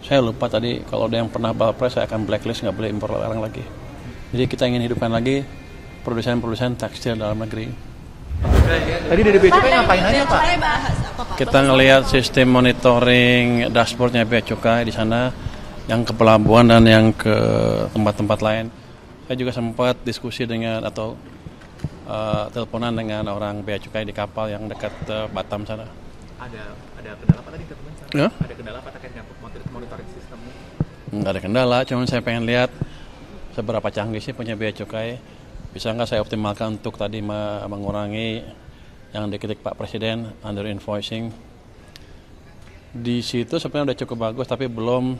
Saya lupa tadi, kalau ada yang pernah balpres saya akan blacklist, nggak boleh impor barang lagi. Jadi kita ingin hidupkan lagi produsen-produsen tekstil dalam negeri. Tadi dari Bea Cukai ngapain aja Pak? Kita ngelihat sistem monitoring dashboardnya Bea Cukai di sana, yang ke pelabuhan dan yang ke tempat-tempat lain. Saya juga sempat diskusi dengan atau teleponan dengan orang Bea Cukai di kapal yang dekat Batam sana. Ada kendala apa tadi teman? Ya? Ada kendala apa terkait dengan monitoring sistemnya? Nggak ada kendala, cuma saya pengen lihat seberapa canggih sih punya Bea Cukai. Bisa nggak saya optimalkan untuk tadi mengurangi yang dikritik Pak Presiden, under invoicing. Di situ sebenarnya udah cukup bagus, tapi belum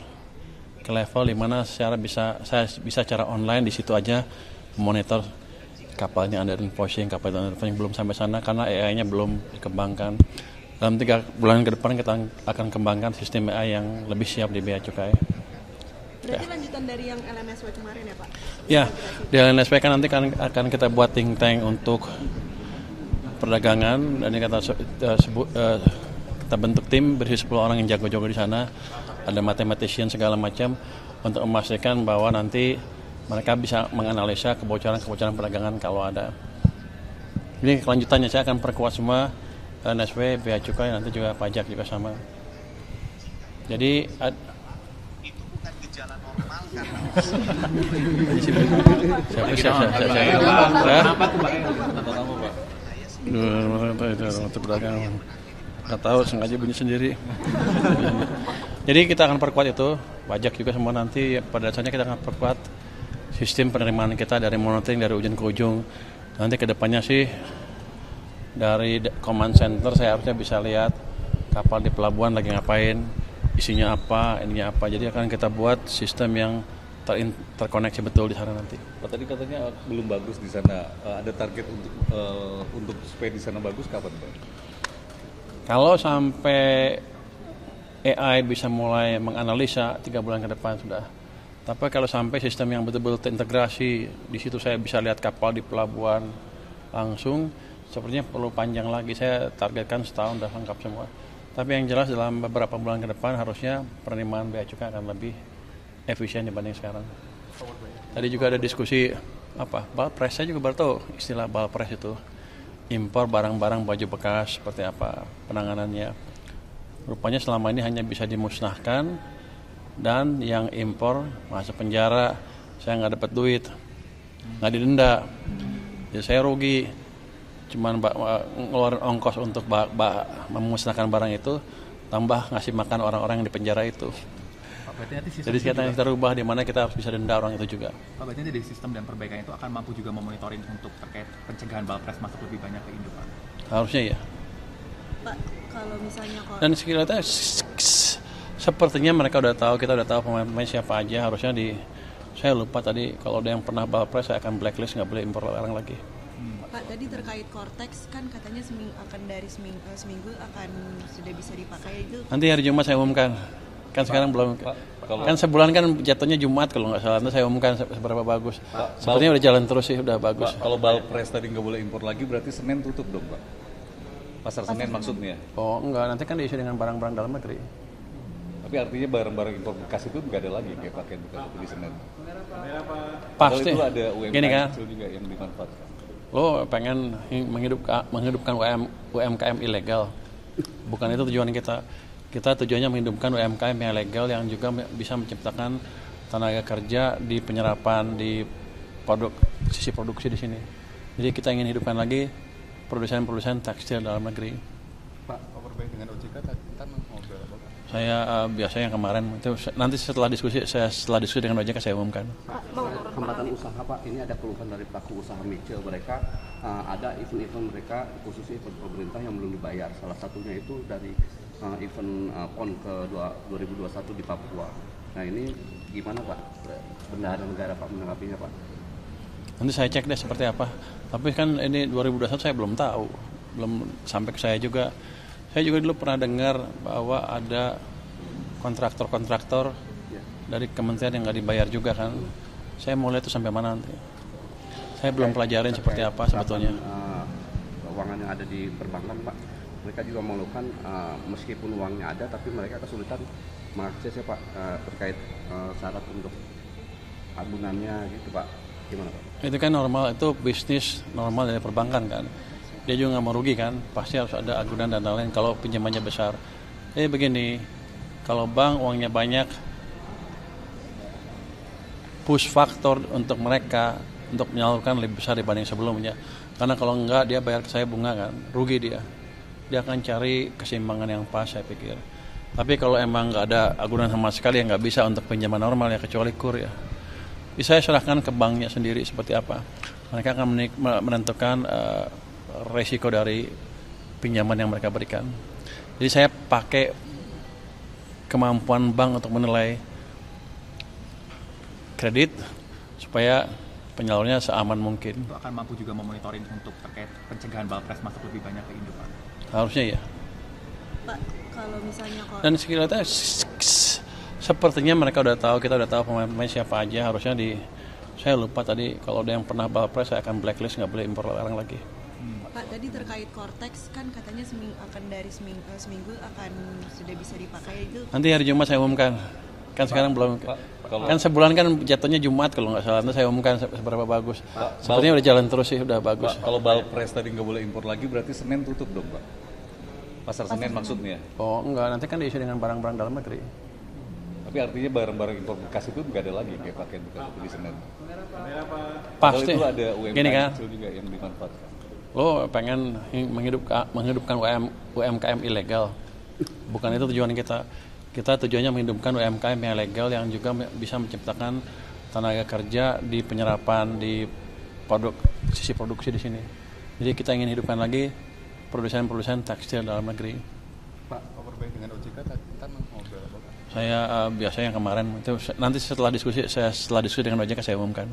ke level di mana saya bisa secara online di situ aja monitor kapalnya under invoicing, belum sampai sana karena AI-nya belum dikembangkan. Dalam 3 bulan ke depan kita akan kembangkan sistem AI yang lebih siap di Bea Cukai. Berarti lanjutan dari yang LMSW kemarin ya Pak? Ya, di LMSW kan nanti akan kita buat think tank untuk perdagangan, dan kita bentuk tim berisi 10 orang yang jago-jago di sana, ada mathematician segala macam untuk memastikan bahwa nanti mereka bisa menganalisa kebocoran perdagangan kalau ada. Ini kelanjutannya saya akan perkuat semua LMSW, Bea Cukai, nanti juga pajak juga sama. Jadi nggak tahu, sengaja bunyi sendiri. Jadi kita akan perkuat itu, pajak juga semua nanti. Pada dasarnya kita akan perkuat sistem penerimaan kita dari monitoring dari ujung ke ujung. Nanti kedepannya sih dari command center saya harusnya bisa lihat kapal di pelabuhan lagi ngapain, isinya apa, ininya apa. Jadi akan kita buat sistem yang terkoneksi betul di sana nanti. Pak, tadi katanya belum bagus di sana. Ada target untuk supaya di sana bagus kapan, Pak? Kalau sampai AI bisa mulai menganalisa 3 bulan ke depan sudah. Tapi kalau sampai sistem yang betul-betul terintegrasi, di situ saya bisa lihat kapal di pelabuhan langsung, sepertinya perlu panjang lagi. Saya targetkan setahun sudah lengkap semua. Tapi yang jelas dalam beberapa bulan ke depan harusnya penerimaan Bea Cukai akan lebih efisien dibanding sekarang. Tadi juga ada diskusi balpres. Saya juga baru tahu istilah balpres itu. Impor barang-barang baju bekas seperti apa penanganannya. Rupanya selama ini hanya bisa dimusnahkan dan yang impor masuk penjara. Saya nggak dapat duit, nggak didenda. Jadi saya rugi. Cuman ngeluarin ongkos untuk memusnahkan barang itu, tambah ngasih makan orang-orang yang di penjara itu. Jadi sekarang kita rubah di mana kita harus bisa denda orang itu juga. Pak, berarti dari sistem dan perbaikan itu akan mampu juga memonitoring untuk terkait pencegahan balpres masuk lebih banyak ke Indo, Pak? Harusnya ya. Pak, kalau misalnya dan sekiranya sepertinya mereka udah tahu, kita udah tahu pemain siapa aja. Harusnya saya lupa tadi, kalau ada yang pernah balpres saya akan blacklist, nggak boleh impor barang lagi. Pak, tadi terkait Cortex kan katanya seminggu akan sudah bisa dipakai itu. Nanti hari Jumat saya umumkan. Kan sekarang belum. Kan sebulan kan jatuhnya Jumat kalau nggak salah. Nanti saya umumkan seberapa bagus. Sepertinya udah jalan terus sih, udah bagus. Pak, kalau balpres tadi nggak boleh impor lagi, berarti Senin tutup dong, Pak? Pasar Senen maksudnya? Oh enggak, nanti kan diisi dengan barang-barang dalam negeri. Tapi artinya barang-barang impor bekas itu nggak ada lagi kayak pakaian bekas itu di Senen. Pasti. Kalau itu ada UMKM gini kan, kecil juga yang dimanfaatkan. lo pengen menghidupkan UMKM ilegal. Bukan itu tujuan kita. Kita tujuannya menghidupkan UMKM yang legal yang juga bisa menciptakan tenaga kerja di penyerapan, di sisi produksi di sini. Jadi kita ingin hidupkan lagi produsen-produsen tekstil dalam negeri. Pak, overbay dengan OJK kan ngobrol apa? Saya biasanya yang kemarin itu nanti setelah diskusi dengan OJK saya umumkan. Hambatan usaha Pak, ini ada keluhan dari pelaku usaha micil, mereka ada event-event mereka khususnya event pemerintah yang belum dibayar. Salah satunya itu dari event PON ke 2021 di Papua. Nah ini gimana Pak? Bendahara negara Pak menanggapinya Pak? Nanti saya cek deh seperti apa. Tapi kan ini 2021 saya belum tahu, belum sampai ke saya juga. Saya juga dulu pernah dengar bahwa ada kontraktor dari kementerian yang nggak dibayar juga kan. Saya mau lihat itu sampai mana nanti. Saya belum pelajarin seperti apa sebetulnya. Keuangan yang ada di perbankan Pak, mereka juga mengeluhkan meskipun uangnya ada tapi mereka kesulitan mengakses ya Pak terkait syarat untuk agunannya gitu Pak, gimana Pak? Itu kan normal, itu bisnis normal dari perbankan kan. Dia juga nggak mau rugi kan, pasti harus ada agunan dan lain-lain kalau pinjamannya besar. Jadi begini, kalau bank uangnya banyak, push faktor untuk mereka untuk menyalurkan lebih besar dibanding sebelumnya. Karena kalau enggak dia bayar ke saya bunga kan, rugi dia. Dia akan cari keseimbangan yang pas saya pikir. Tapi kalau emang nggak ada agunan sama sekali yang nggak bisa untuk pinjaman normal ya kecuali kur ya. Saya serahkan ke banknya sendiri seperti apa. Mereka akan menentukan resiko dari pinjaman yang mereka berikan. Jadi saya pakai kemampuan bank untuk menilai kredit supaya penyalurnya seaman mungkin. Itu akan mampu juga memonitoring untuk terkait pencegahan balpres masuk lebih banyak ke Indo, Pak? Harusnya ya. Pak, kalau misalnya Dan sekiranya sepertinya mereka udah tahu, kita udah tahu pemain-pemain siapa aja. Harusnya saya lupa tadi kalau ada yang pernah balpres saya akan blacklist, nggak boleh impor barang lagi. Pak, tadi terkait Cortex kan katanya seminggu akan sudah bisa dipakai itu. Nanti hari Jumat saya umumkan. Kan sekarang belum. Kan sebulan kan jatuhnya Jumat kalau nggak salah. Nanti saya umumkan seberapa bagus. Sepertinya udah jalan terus sih, udah bagus. Pak, kalau balpres tadi nggak boleh impor lagi berarti Senin tutup dong Pak? Pasar Senen maksudnya? Oh enggak, nanti kan diisi dengan barang-barang dalam negeri. Tapi artinya barang-barang impor bekas itu nggak ada lagi kayak pakaian bekas itu di Senin. Pasti. Kalau itu ada UMKM Gini kan, kecil juga yang dimanfaatkan. lo pengen menghidupkan UMKM ilegal. Bukan itu tujuan kita. Kita tujuannya menghidupkan UMKM yang legal yang juga bisa menciptakan tenaga kerja di penyerapan, di sisi produksi di sini. Jadi kita ingin hidupkan lagi produsen-produsen tekstil dalam negeri. Pak, overbay dengan OJK kan ngobrol apa? Saya biasanya yang kemarin itu nanti setelah diskusi dengan OJK saya umumkan.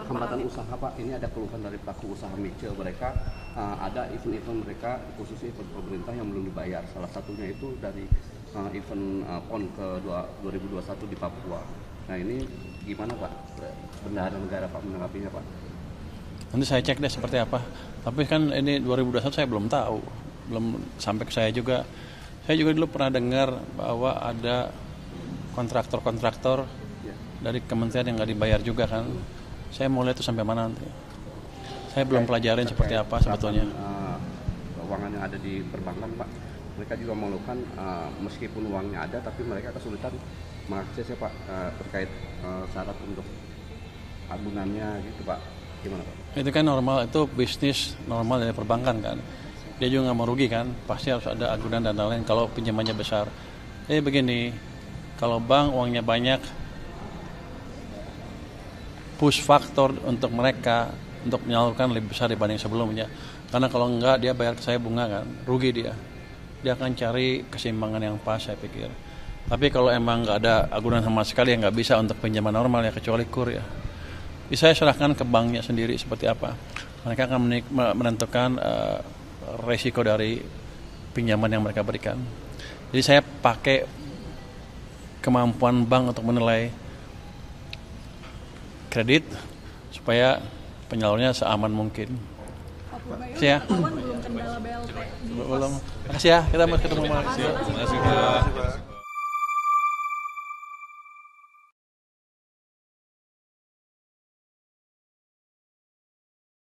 Hambatan usaha Pak, ini ada keluhan dari pelaku usaha micil mereka, ada event-event mereka khususnya event pemerintah yang belum dibayar. Salah satunya itu dari event PON ke 2021 di Papua. Nah ini gimana Pak? Bendahara negara Pak menanggapinya Pak? Nanti saya cek deh seperti apa. Tapi kan ini 2021 saya belum tahu, belum sampai ke saya juga. Saya juga dulu pernah dengar bahwa ada kontraktor dari kementerian yang nggak dibayar juga kan. Saya mau lihat itu sampai mana nanti. Saya belum pelajarin seperti apa sebetulnya. Keuangan yang ada di perbankan Pak, mereka juga mengeluhkan meskipun uangnya ada, tapi mereka kesulitan mengakses ya Pak terkait syarat untuk agunannya gitu Pak. Gimana Pak? Itu kan normal, itu bisnis normal dari perbankan kan. Dia juga nggak mau rugi kan, pasti harus ada agunan dan lain-lain kalau pinjamannya besar. Jadi begini, kalau bank uangnya banyak, push faktor untuk mereka untuk menyalurkan lebih besar dibanding sebelumnya. Karena kalau enggak dia bayar ke saya bunga kan, rugi dia. Dia akan cari keseimbangan yang pas saya pikir. Tapi kalau emang nggak ada agunan sama sekali yang nggak bisa untuk pinjaman normal ya kecuali kur ya. Saya serahkan ke banknya sendiri seperti apa. Mereka akan menentukan resiko dari pinjaman yang mereka berikan. Jadi saya pakai kemampuan bank untuk menilai kredit supaya penyalurnya seaman mungkin. Ya. Belum kendala BLT di Belum. Makasih ya, kita mau ketemu. Terima kasih.